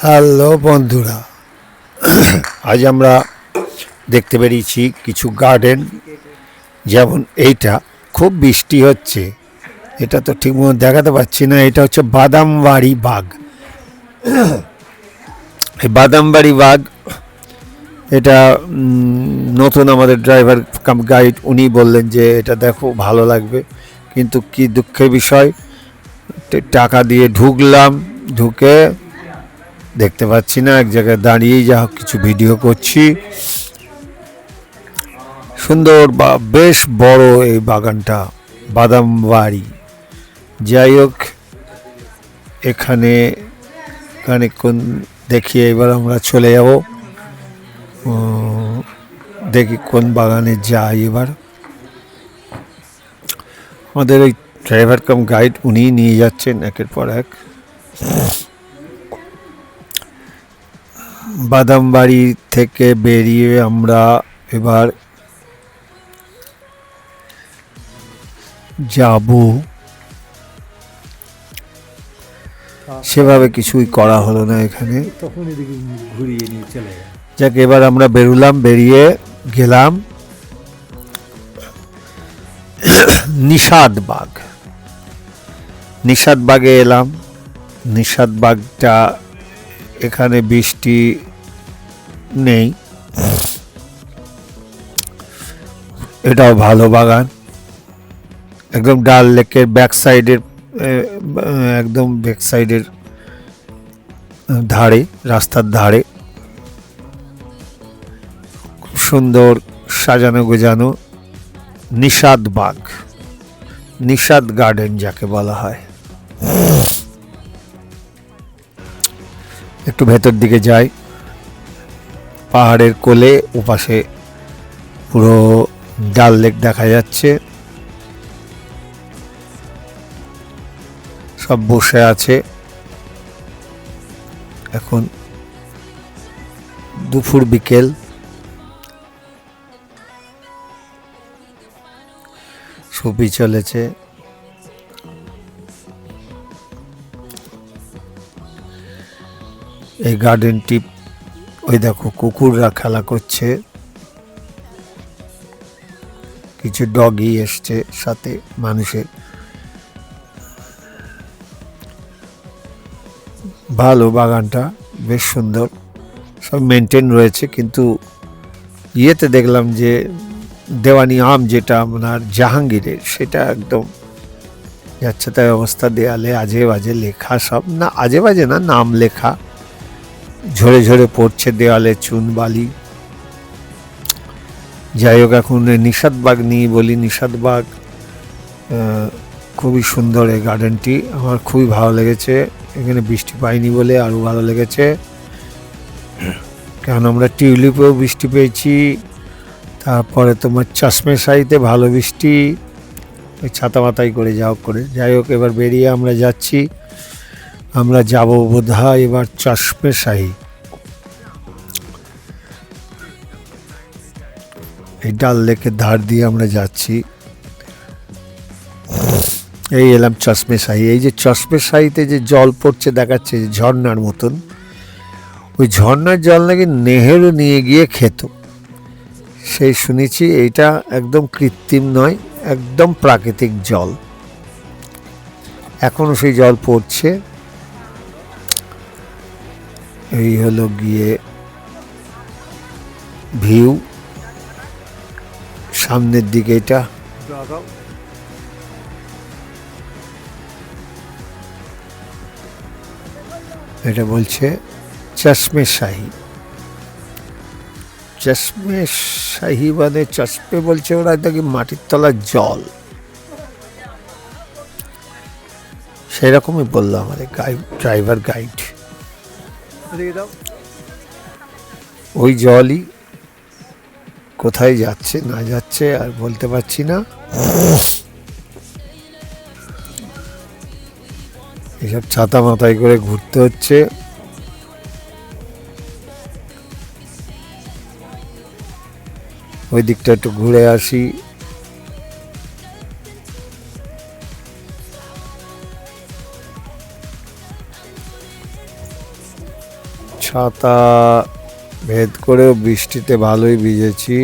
Hello বন্ধুরা, আজ আমরা দেখতে বেরিয়েছি কিছু গার্ডেন। যেমন এইটা, খুব বৃষ্টি হচ্ছে, এটা তো ঠিকমতো দেখাতে পাচ্ছি না। এটা হচ্ছে বাদামবাড়ি বাগ। এই বাদামবাড়ি বাগ এটা নতুন আমাদের ড্রাইভার কাম গাইড উনি বললেন যে এটা দেখো ভালো লাগবে, কিন্তু কি দুঃখের বিষয়, টাকা দিয়ে ঢুকলাম, ঢুকে দেখতে পাচ্ছি না। এক জায়গায় দাঁড়িয়েই যা কিছু ভিডিও করছি। সুন্দর বা বেশ বড় এই বাগানটা, বাদাম বাড়ি। যাই হোক, এখানে খানিকক্ষণ দেখিয়ে এবার আমরা চলে যাব। দেখি কোন বাগানে যাই এবার। আমাদের ওই ড্রাইভার কাম গাইড উনি নিয়ে যাচ্ছেন একের পর এক। বাদামবাড়ি থেকে বেরিয়ে আমরা এবার যাব। সেভাবে কিছুই করা হলো না এখানে, তখন এদিকে ঘুরিয়ে নিয়ে চলে গেল। যাক, এবার আমরা বেরোলাম, বেরিয়ে গেলাম নিষাদবাগ। নিষাদবাগে এলাম। নিষাদবাগটা, এখানে বৃষ্টি নেই, এটাও ভালো বাগান। একদম ডাল লেকের ব্যাক সাইডের, একদম ব্যাক সাইডের ধারে, রাস্তার ধারে খুব সুন্দর সাজানো গোজানো নিষাদবাগ, নিষাদ গার্ডেন যাকে বলা হয়। একটু ভেতর দিকে যাই, পাহাড়ের কোলে ওপাশে পুরো ডাল লেক দেখা যাচ্ছে। সব বসে আছে। এখন দুপুর বিকেল, ছবি চলেছে। এই গার্ডেনটি, ওই দেখো কুকুররা খেলা করছে, কিছু ডগি এসছে সাথে মানুষের। ভালো বাগানটা, বেশ সুন্দর, সব মেনটেন রয়েছে। কিন্তু ইয়েতে দেখলাম যে দেওয়ানি আম যেটা আপনার জাহাঙ্গীরের, সেটা একদম যাচ্ছে তাই অবস্থা। দেয়ালে আজে বাজে লেখা, সব না আজে বাজে না, নাম লেখা ঝরে ঝরে পড়ছে দেওয়ালে, চুন বালি। যাই হোক, এখন নিষাদবাগ নিয়ে বলি। নিষাদবাগ খুবই সুন্দর এই গার্ডেনটি, আমার খুবই ভালো লেগেছে। এখানে বৃষ্টি পাইনি বলে আরও ভালো লেগেছে, কারণ আমরা টিউলিপেও বৃষ্টি পেয়েছি। তারপরে তোমার চশমেশাহিতে ভালো বৃষ্টি, ওই ছাতা মাথায় করে যাও করে। যাই হোক, এবার বেরিয়ে আমরা যাচ্ছি। আমরা যাব বোধহয় এবার চশমেশাহি। এই ডাল লেকের ধার দিয়ে আমরা যাচ্ছি। এই এলাম চশমেশাহি। এই যে চশমেশাহিতে যে জল পড়ছে দেখাচ্ছে, ঝর্ণার মতন, ওই ঝর্ণার জল নাকি নেহেরু নিয়ে গিয়ে খেত, সেই শুনেছি। এইটা একদম কৃত্রিম নয়, একদম প্রাকৃতিক জল। এখনো সেই জল পড়ছে। এই হলো গিয়ে ভিউ সামনের দিকে। এটা এটা বলছে চশমেশাহি। চশমেশাহি মানে চশমে বলছে ওরা, দেখি মাটির তলার জল, সেরকমই বললো আমাদের ড্রাইভার গাইড। ওই জলই কোথায় যাচ্ছে না যাচ্ছে আর বলতে পারছি না। এসব ছাতা মাথায় করে ঘুরতে হচ্ছে। ওই দিকটা একটু ঘুরে আসি। ছাতা ভেদ করেও বৃষ্টিতে ভালোই ভিজেছি।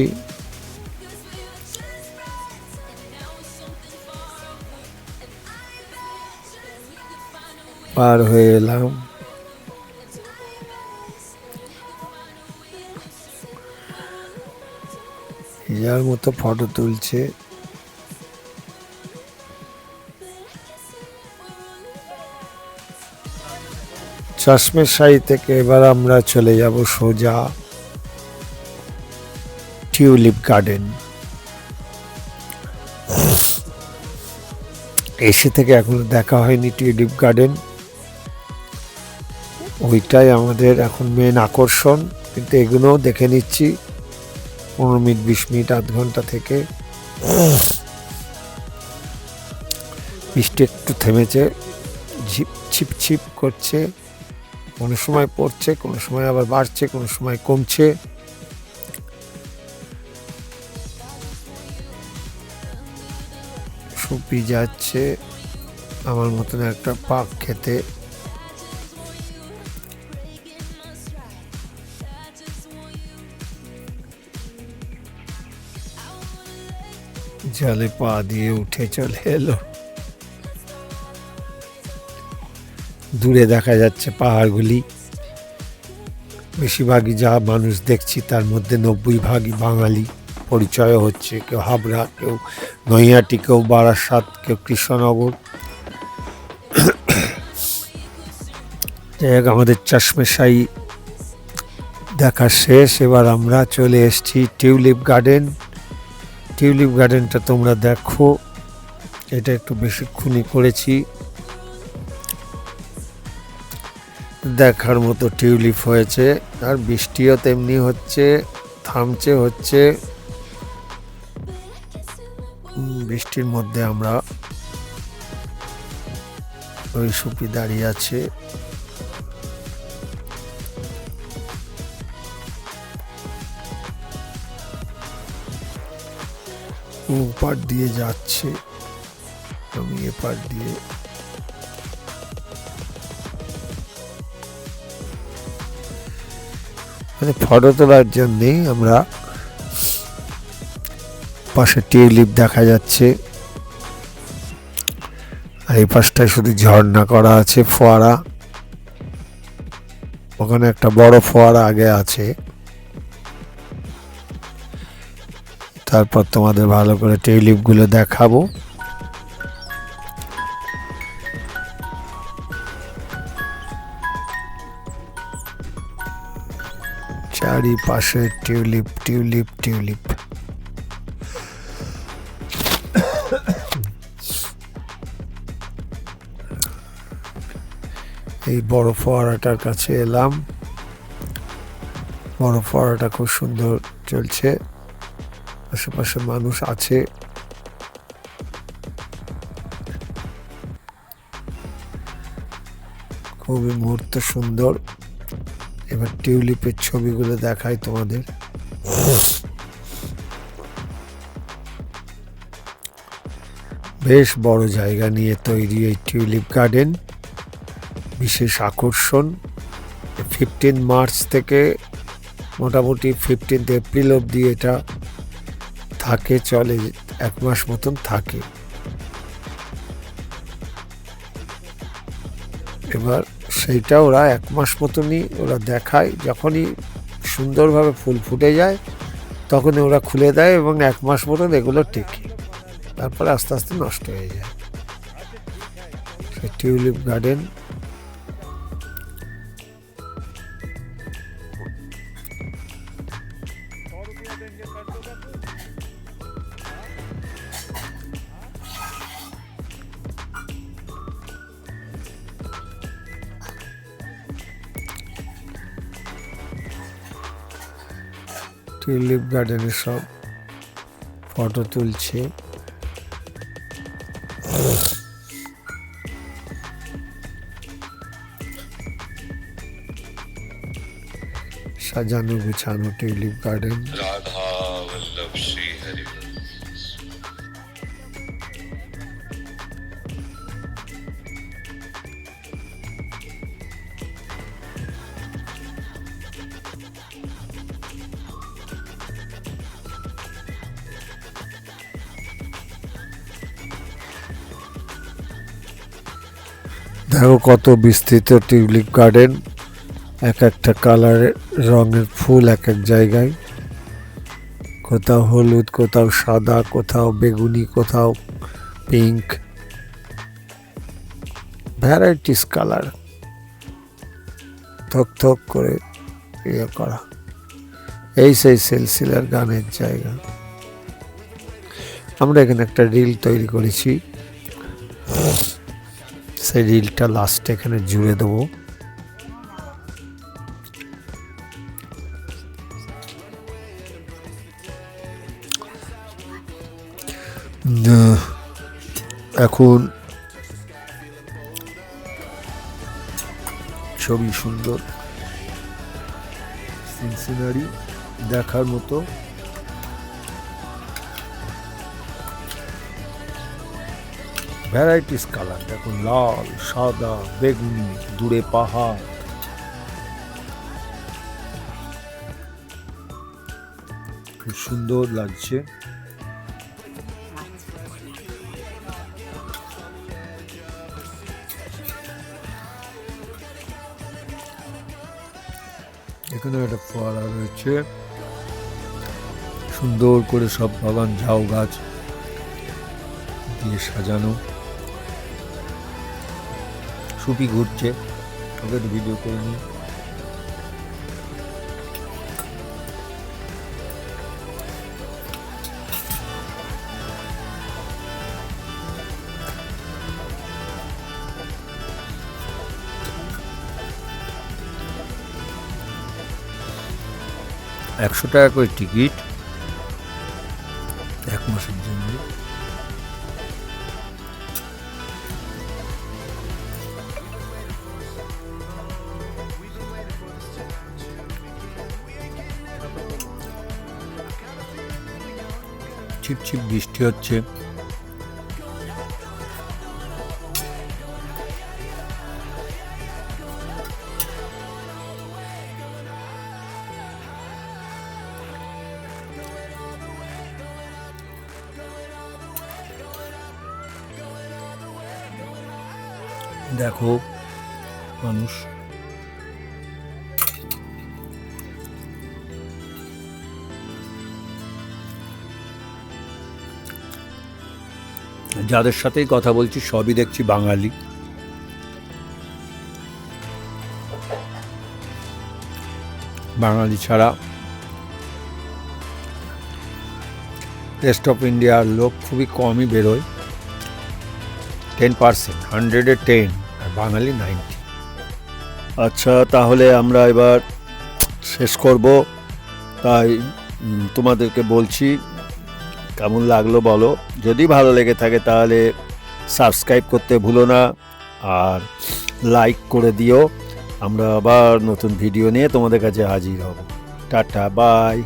পার হয়ে এলাম। যার মতো ফটো তুলছে। চশমের শাড়ি থেকে এবার আমরা চলে যাব সোজা টিউলিপ গার্ডেন। এসে থেকে এখনো দেখা হয়নি টিউলিপ গার্ডেন, ওইটাই আমাদের এখন মেন আকর্ষণ। কিন্তু এগুলোও দেখে নিচ্ছি 15 মিনিট 20 মিনিট আধ ঘন্টা থেকে। বৃষ্টি একটু থেমেছে, ঝিপ ছিপ ছিপ করছে, কোনো সময় পড়ছে, কোনো সময় আবার বাড়ছে, কোনো সময় কমছে। সুপি যাচ্ছে আমার মতন একটা পাক খেতে। জলে পা দিয়ে উঠে চলে এলো। দূরে দেখা যাচ্ছে পাহাড়গুলি। বেশিরভাগই যা মানুষ দেখছি তার মধ্যে 90% বাঙালি পরিচয় হচ্ছে। কেউ হাবড়া, কেউ নৈহাটি, কেউ বারাসাত, কেউ কৃষ্ণনগর। আমাদের চশমেশাহী দেখা শেষ। এবার আমরা চলে এসেছি টিউলিপ গার্ডেন। টিউলিপ গার্ডেনটা তোমরা দেখো, এটা একটু বেশিক্ষণই করেছি। দেখার মতো টিউলিপ হয়েছে, আর বৃষ্টিও তেমনি হচ্ছে, থামছে হচ্ছে। বৃষ্টির মধ্যে আমরা ওই সুপি দাঁড়িয়ে আছে। ওপার দিয়ে যাচ্ছে, আমি এপার দিয়ে। মানে ফটো তোলার জন্যেই আমরা, পাশে টিউলিপ দেখা যাচ্ছে, আর এই পাশটায় শুধু ঝর্ণা করা আছে, ফোয়ারা। ওখানে একটা বড় ফোয়ারা আগে আছে। তারপর তোমাদের ভালো করে টিউলিপ গুলো দেখাবো। চারিপাশে টিউলিপ টিউলিপ টিউলিপ। এই বড় ফোয়ারাটার কাছে এলাম। বড় ফোয়ারাটা খুব সুন্দর চলছে, আশেপাশে মানুষ আছে। খুবই মুহূর্ত সুন্দর। এবার টিউলিপের ছবিগুলো দেখাই তোমাদের। বেশ বড় জায়গা নিয়ে তৈরি এই টিউলিপ গার্ডেন। বিশেষ আকর্ষণ 15 মার্চ থেকে মোটামুটি 15 এপ্রিল অবধি এটা থাকে, চলে, 1 মাস মতন থাকে। এবার সেইটা ওরা 1 মাস মতনই ওরা দেখায়। যখনই সুন্দরভাবে ফুল ফুটে যায় তখনই ওরা খুলে দেয়, এবং 1 মাস মতন এগুলো টেকে, তারপরে আস্তে আস্তে নষ্ট হয়ে যায়। Tulip garden. টিউলিপ গার্ডেনের সব ফটো তুলছে। সাজানো গুছানো টিউলিপ গার্ডেন। রাধা বল্লভ শ্রী হরি। দেখো কত বিস্তৃত টিউলিপ গার্ডেন, এক একটা কালারের রঙের ফুল এক এক জায়গায়, কোথাও হলুদ, কোথাও সাদা, কোথাও বেগুনি, কোথাও পিঙ্ক, ভ্যারাইটিস কালার, থক থক করে ইয়ে করা। এই সেই সিলসিলার গানের জায়গা। আমরা এখানে একটা রিল তৈরি করেছি, সেই রিলটা লাস্টে এখানে জুড়ে দেবো। এখন ছবি সুন্দর, সিনসিনারি দেখার মতো। ভ্যারাইটিস কালার দেখুন, লাল, সাদা, বেগুনি, দূরে পাহাড়। খুব সুন্দর লাগছে। এখানে একটা ফোয়ারা রয়েছে, সুন্দর করে সব বাগান ঝাউ গাছ দিয়ে সাজানো। সুপি ঘুরছে, ওকে ভিডিও করে নিই। ৳100 করে টিকিট, 1 মাসের জন্য। ছিপছিপ বৃষ্টি হচ্ছে। দেখো মানুষ, যাদের সাথেই কথা বলছি সবই দেখছি বাঙালি। বাঙালি ছাড়া রেস্ট অফ ইন্ডিয়ার লোক খুবই কমই বেরোয়, 10%, 100-এ 10, আর বাঙালি 90। আচ্ছা, তাহলে আমরা এবার শেষ করব। তাই তোমাদেরকে বলছি, কেমন লাগলো বলো। যদি ভালো লেগে থাকে তাহলে সাবস্ক্রাইব করতে ভুলো না, আর লাইক করে দিও। আমরা আবার নতুন ভিডিও নিয়ে তোমাদের কাছে হাজির হব। Tata, by.